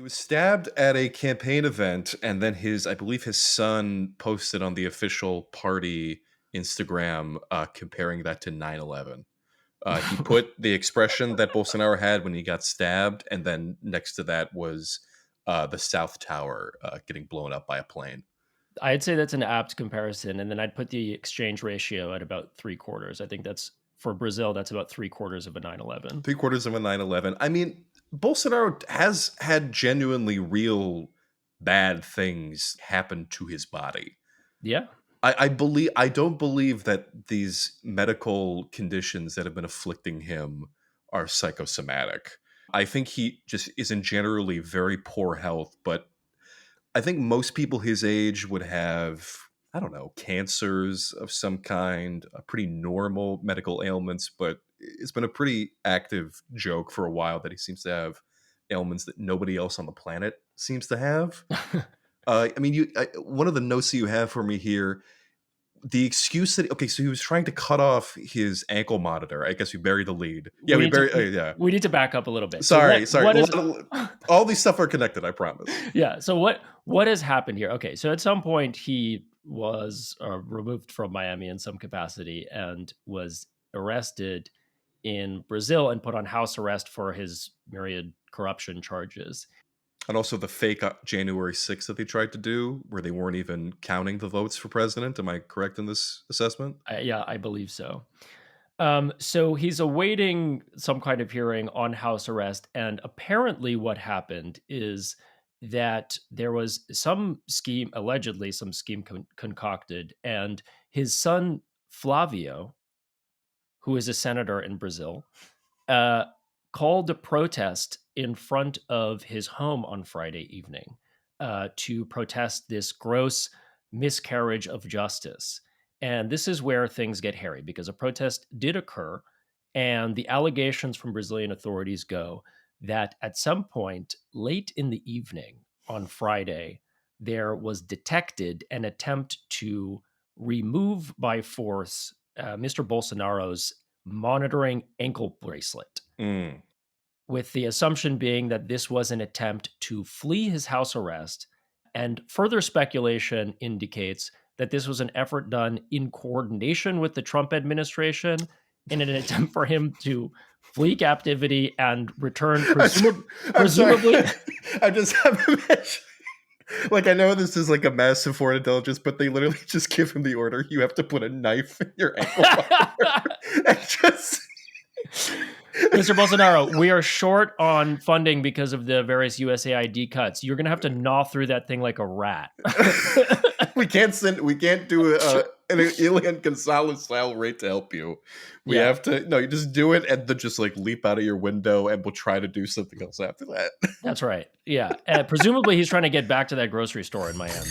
He was stabbed at a campaign event, and then I believe his son posted on the official party Instagram comparing that to 9/11. He put the expression that Bolsonaro had when he got stabbed, and then next to that was the South Tower getting blown up by a plane. I'd say that's an apt comparison, and then I'd put the exchange ratio at about 3/4. I think that's, for Brazil, that's about 3/4 of a 9/11. 3/4 of a 9/11. I mean, Bolsonaro has had genuinely real bad things happen to his body. Yeah. I don't believe that these medical conditions that have been afflicting him are psychosomatic. I think he just is in generally very poor health, but I think most people his age would have, I don't know, cancers of some kind, pretty normal medical ailments, but it's been a pretty active joke for a while that he seems to have ailments that nobody else on the planet seems to have. I mean, one of the notes that you have for me here, the excuse that, okay, so he was trying to cut off his ankle monitor. I guess we buried the lead. Yeah, yeah. We need to back up a little bit. Sorry. All these stuff are connected, I promise. Yeah. So what has happened here? Okay, so at some point he was removed from Miami in some capacity and was arrested in Brazil and put on house arrest for his myriad corruption charges. And also the fake January 6th that they tried to do, where they weren't even counting the votes for president. Am I correct in this assessment? Yeah, I believe so. So he's awaiting some kind of hearing on house arrest. And apparently what happened is that there was some scheme, allegedly some scheme concocted. And his son, Flavio, who is a senator in Brazil, called a protest in front of his home on Friday evening to protest this gross miscarriage of justice. And this is where things get hairy, because a protest did occur, and the allegations from Brazilian authorities go that at some point late in the evening on Friday, there was detected an attempt to remove by force Mr. Bolsonaro's monitoring ankle bracelet. With the assumption being that this was an attempt to flee his house arrest. And further speculation indicates that this was an effort done in coordination with the Trump administration in an attempt for him to flee captivity and return presumably. I just have to mention, like, I know this is like a massive foreign intelligence, but they literally just give him the order, you have to put a knife in your ankle. And just... Mr. Bolsonaro, we are short on funding because of the various USAID cuts. You're going to have to gnaw through that thing like a rat. We can't do an Elian Gonzalez style rate to help you. We have to, you just do it and then just like leap out of your window, and we'll try to do something else after that. That's right. Yeah. Presumably he's trying to get back to that grocery store in Miami.